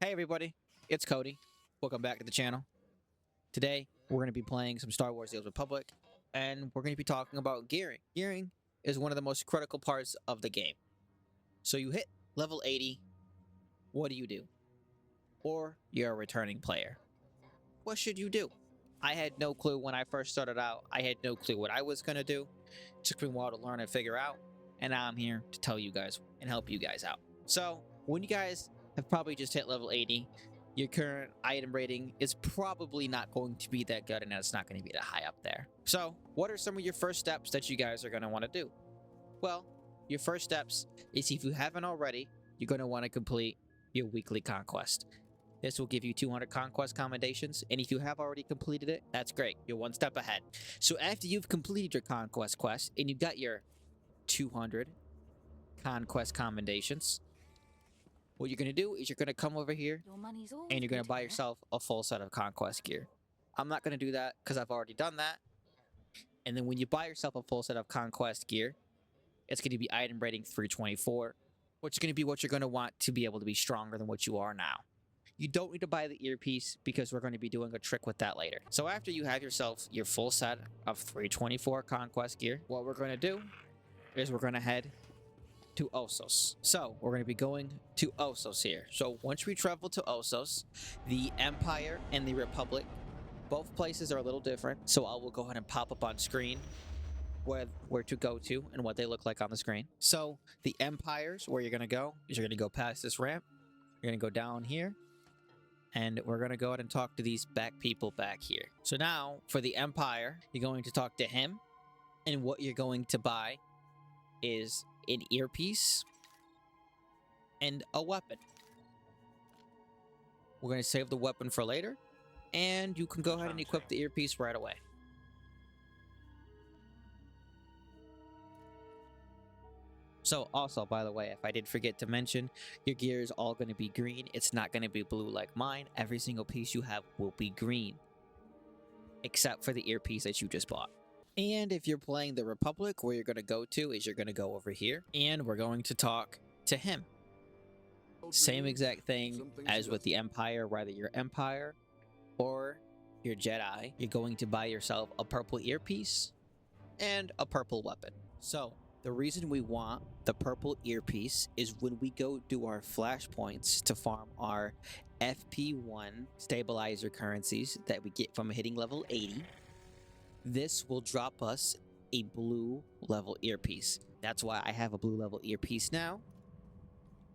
Hey everybody, it's Cody. Welcome back to the channel. Today, we're going to be playing some Star Wars The Old Republic, and we're going to be talking about gearing. Gearing is one of the most critical parts of the game. So you hit level 80, what do? Or you're a returning player. What should you do? I had no clue when I first started out. I had no clue what I was going to do. It took me a while to learn and figure out, and now I'm here to tell you guys and help you guys out. So, when you guys have probably just hit level 80, your current item rating is probably not going to be that good, and it's not going to be that high up there. So, what are some of your first steps that you guys are going to want to do? Well, your first steps is, if you haven't already, you're going to want to complete your weekly conquest. This will give you 200 conquest commendations, and if you have already completed it, that's great. You're one step ahead. So after you've completed your conquest quest and you've got your 200 conquest commendations, what you're going to do is you're going to come over here and you're going to buy yourself a full set of conquest gear. I'm not going to do that because I've already done that. And then when you buy yourself a full set of conquest gear, it's going to be item rating 324, which is going to be what you're going to want to be able to be stronger than what you are now. You don't need to buy the earpiece because we're going to be doing a trick with that later. So after you have yourself your full set of 324 conquest gear, what we're going to do is we're going to head to Ossos. So we're going to be going to Ossos here. So once we travel to Ossos, the Empire and the Republic, both places are a little different. So I will go ahead and pop up on screen where to go to and what they look like on the screen. So the Empires, where you're going to go is you're going to go past this ramp. You're going to go down here. And we're going to go ahead and talk to these people back here. So now, for the Empire, you're going to talk to him. And what you're going to buy is an earpiece and a weapon. We're going to save the weapon for later. And you can go ahead and equip the earpiece right away. So also, by the way, if I did forget to mention, your gear is all going to be green. It's not going to be blue like mine. Every single piece you have will be green, except for the earpiece that you just bought. And if you're playing the Republic, where you're going to go to is you're going to go over here, and we're going to talk to him. Same exact thing as with the Empire, whether you're Empire or you're Jedi, you're going to buy yourself a purple earpiece and a purple weapon. So the reason we want the purple earpiece is when we go do our flashpoints to farm our FP1 stabilizer currencies that we get from hitting level 80, this will drop us a blue level earpiece. That's why I have a blue level earpiece now.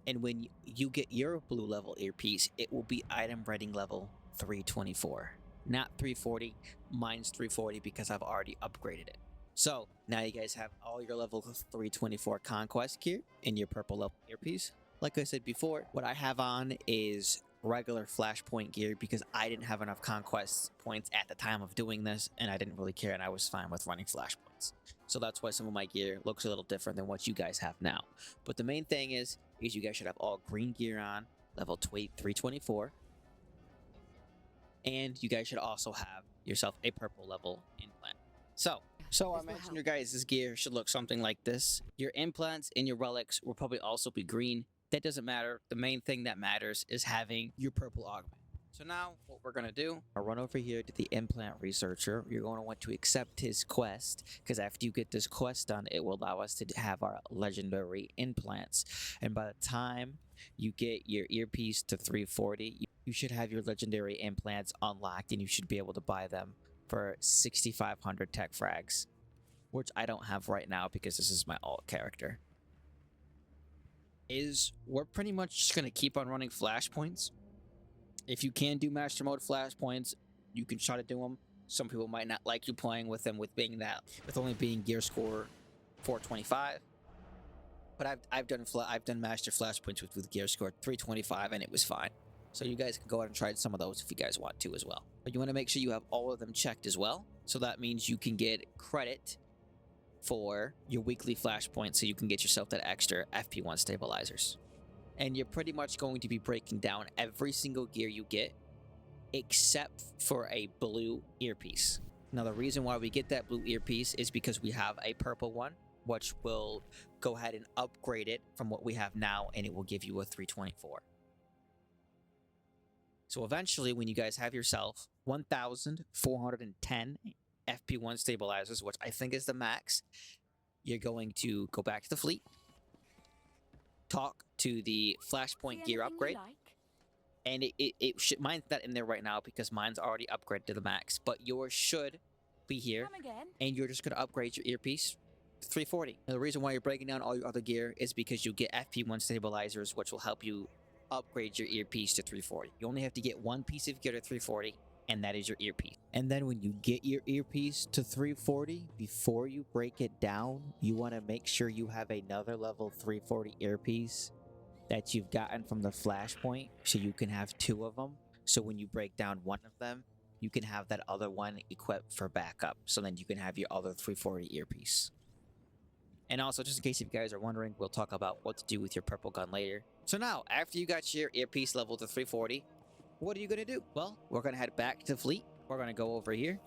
And when you get your blue level earpiece, it will be item rating level 324. Not 340, mine's 340 because I've already upgraded it. So now you guys have all your level 324 conquest gear in your purple level earpiece. Like I said before, what I have on is regular flashpoint gear because I didn't have enough conquest points at the time of doing this, and I didn't really care, and I was fine with running flashpoints. So that's why some of my gear looks a little different than what you guys have now. But the main thing is you guys should have all green gear on, level 324. And you guys should also have yourself a purple level implant. So I mentioned your guys' gear should look something like this. Your implants and your relics will probably also be green. That doesn't matter. The main thing that matters is having your purple augment. So now what we're going to do, I'll run over here to the implant researcher. You're going to want to accept his quest, because after you get this quest done, it will allow us to have our legendary implants. And by the time you get your earpiece to 340, you should have your legendary implants unlocked, and you should be able to buy them for 6,500 tech frags, which I don't have right now because this is my alt character. We're pretty much just going to keep on running flashpoints. If you can do master mode flashpoints, you can try to do them. Some people might not like you playing with them with only being gear score 425. But I've done master flashpoints with gear score 325, and it was fine. So you guys can go ahead and try some of those if you guys want to as well. But you want to make sure you have all of them checked as well. So that means you can get credit for your weekly flashpoint, so you can get yourself that extra FP1 stabilizers. And you're pretty much going to be breaking down every single gear you get, except for a blue earpiece. Now the reason why we get that blue earpiece is because we have a purple one, which will go ahead and upgrade it from what we have now, and it will give you a 324. So eventually, when you guys have yourself 1,410 FP1 stabilizers, which I think is the max, you're going to go back to the fleet, talk to the flashpoint gear upgrade, and it should, mine's not in there right now because mine's already upgraded to the max, but yours should be here, and you're just going to upgrade your earpiece to 340. Now, the reason why you're breaking down all your other gear is because you get FP1 stabilizers, which will help you upgrade your earpiece to 340. You only have to get one piece of gear to 340, and that is your earpiece. And then when you get your earpiece to 340, before you break it down, you want to make sure you have another level 340 earpiece that you've gotten from the flashpoint, so you can have two of them. So when you break down one of them, you can have that other one equipped for backup, so then you can have your other 340 earpiece. And also, just in case you guys are wondering, we'll talk about what to do with your purple gun later. So now, after you got your earpiece level to 340, what are you going to do? Well, we're going to head back to the fleet. We're going to go over here.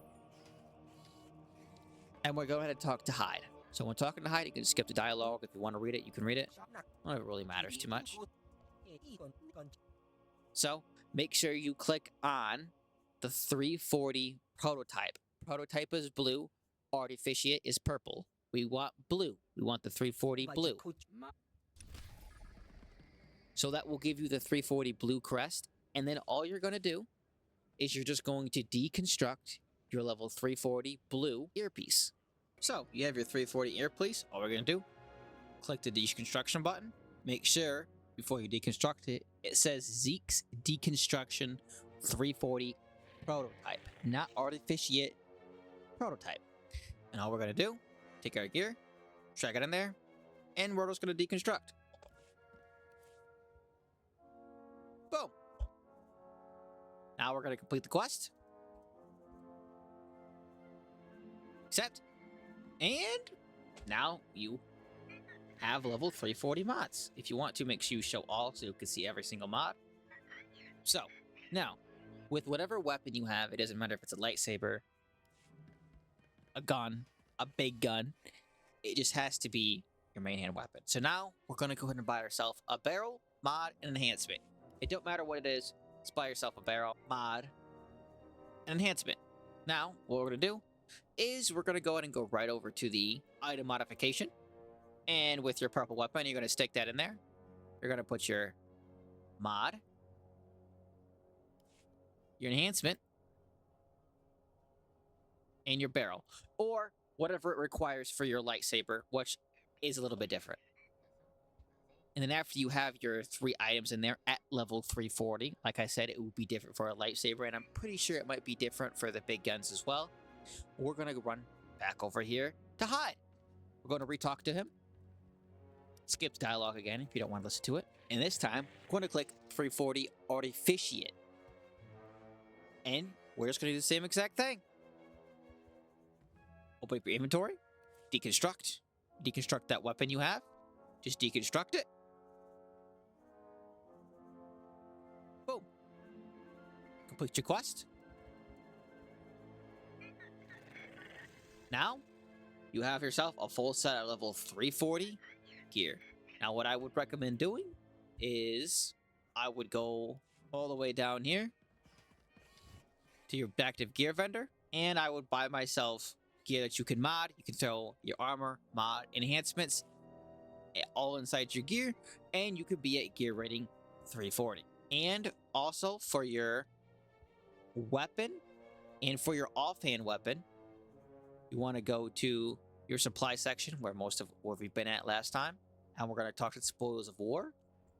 And we're going to talk to Hyde. So when talking to Hyde, you can skip the dialogue. If you want to read it, you can read it. Well, it really matters too much. So make sure you click on the 340 prototype. Prototype is blue. Artificiate is purple. We want blue. We want the 340 blue. So that will give you the 340 blue crest. And then all you're going to do is you're just going to deconstruct your level 340 blue earpiece. So you have your 340 earpiece. All we're going to do, click the deconstruction button. Make sure before you deconstruct it, it says Zeke's Deconstruction 340 Prototype, not Artificiate Prototype. And all we're going to do, take our gear, drag it in there, and we're just going to deconstruct. Boom. Now we're going to complete the quest. Accept. And now you have level 340 mods. If you want to, make sure you show all so you can see every single mod. So, now, with whatever weapon you have, it doesn't matter if it's a lightsaber, a gun, a big gun, it just has to be your main hand weapon. So now, we're going to go ahead and buy ourselves a barrel, mod, and enhancement. It don't matter what it is, just buy yourself a barrel, mod, and enhancement. Now, what we're going to do is we're going to go ahead and go right over to the item modification. And with your purple weapon, you're going to stick that in there. You're going to put your mod, your enhancement, and your barrel. Or whatever it requires for your lightsaber, which is a little bit different. And then after you have your 3 items in there at level 340, like I said, it will be different for a lightsaber, and I'm pretty sure it might be different for the big guns as well. We're going to run back over here to Hyde. We're going to re-talk to him. Skip dialogue again if you don't want to listen to it. And this time, I'm going to click 340 Artificiate. And we're just going to do the same exact thing. Open up your inventory. Deconstruct. Deconstruct that weapon you have. Just deconstruct it. Boom. Complete your quest. Now, you have yourself a full set of level 340 gear. Now, what I would recommend doing is I would go all the way down here to your active gear vendor, and I would buy myself gear that you can mod. You can throw your armor, mod, enhancements, all inside your gear, and you could be at gear rating 340. And also for your weapon and for your offhand weapon, you want to go to your supply section where most of where we've been at last time, and we're going to talk to the spoils of war.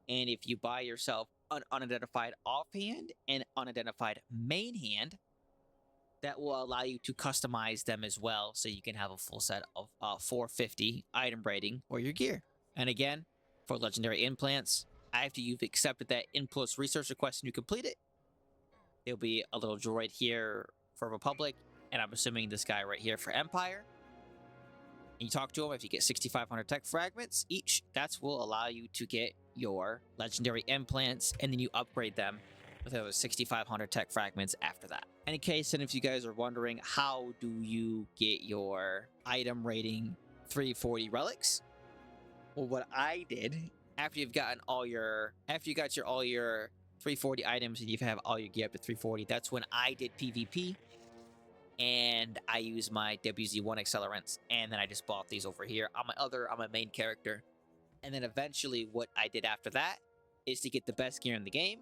And if you buy yourself an unidentified offhand and unidentified main hand, that will allow you to customize them as well, so you can have a full set of 450 item rating for your gear. And again, for legendary implants, after you've accepted that impulse research request and you complete it, there'll be a little droid here for Republic, and I'm assuming this guy right here for Empire. And you talk to him. If you get 6,500 tech fragments each, that will allow you to get your legendary implants, and then you upgrade them with over 6,500 tech fragments after that. In case any of you guys are wondering, how do you get your item rating 340 relics? Well, what I did after you've gotten all your 340 items and you have all your gear up to 340. That's when I did PvP and I used my WZ1 accelerants, and then I just bought these over here on my main character. And then eventually what I did after that is to get the best gear in the game.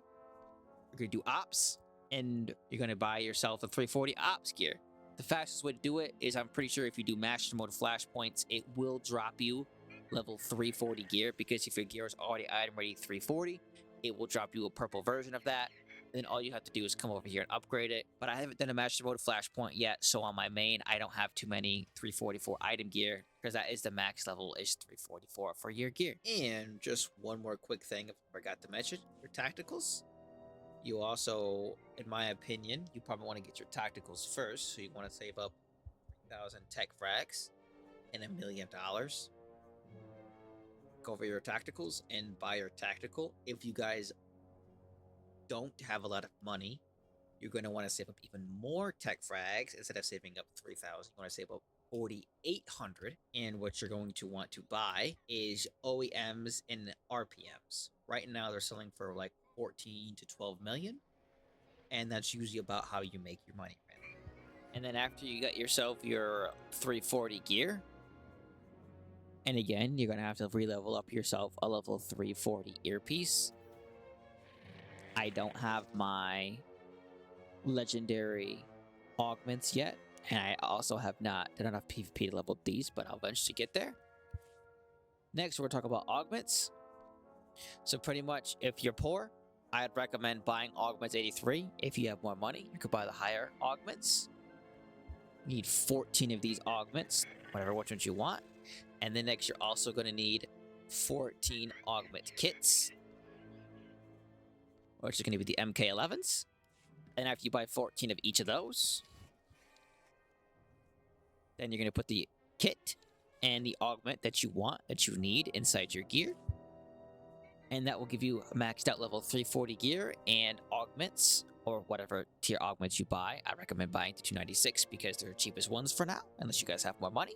You're gonna do ops, and you're gonna buy yourself a 340 ops gear. The fastest way to do it is, I'm pretty sure if you do master mode flashpoints, it will drop you level 340 gear, because if your gear is already item ready 340, it will drop you a purple version of that. Then all you have to do is come over here and upgrade it. But I haven't done a master mode flashpoint yet, so on my main I don't have too many 344 item gear, because that is the max level, is 344 for your gear. And just one more quick thing I forgot to mention, your tacticals. You also, in my opinion, you probably want to get your tacticals first. So you want to save up 1,000 tech frags and $1 million. Go over your tacticals and buy your tactical. If you guys don't have a lot of money, you're going to want to save up even more tech frags. Instead of saving up 3,000, you want to save up 4,800. And what you're going to want to buy is OEMs and RPMs. Right now they're selling for like 14 to 12 million, and that's usually about how you make your money. And then after you got yourself your 340 gear, and again you're gonna have to re-level up yourself a level 340 earpiece. I don't have my legendary augments yet, and I also have not done enough PvP to level these, but I'll eventually get there. Next, we're gonna talk about augments. So pretty much, if you're poor, I'd recommend buying Augments 83. If you have more money, you could buy the higher Augments. You need 14 of these Augments, whatever which ones you want. And then next, you're also going to need 14 Augment kits, which is going to be the MK11s. And after you buy 14 of each of those, then you're going to put the kit and the Augment that you want, that you need inside your gear. And that will give you maxed out level 340 gear and augments, or whatever tier augments you buy. I recommend buying the 296 because they're the cheapest ones for now, unless you guys have more money.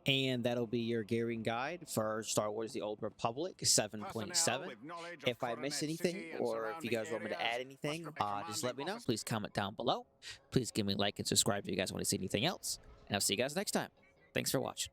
And that'll be your gearing guide for Star Wars The Old Republic 7.7. If I miss anything, or if you guys want me to add anything, just let me know. Please comment down below. Please give me a like and subscribe if you guys want to see anything else. And I'll see you guys next time. Thanks for watching.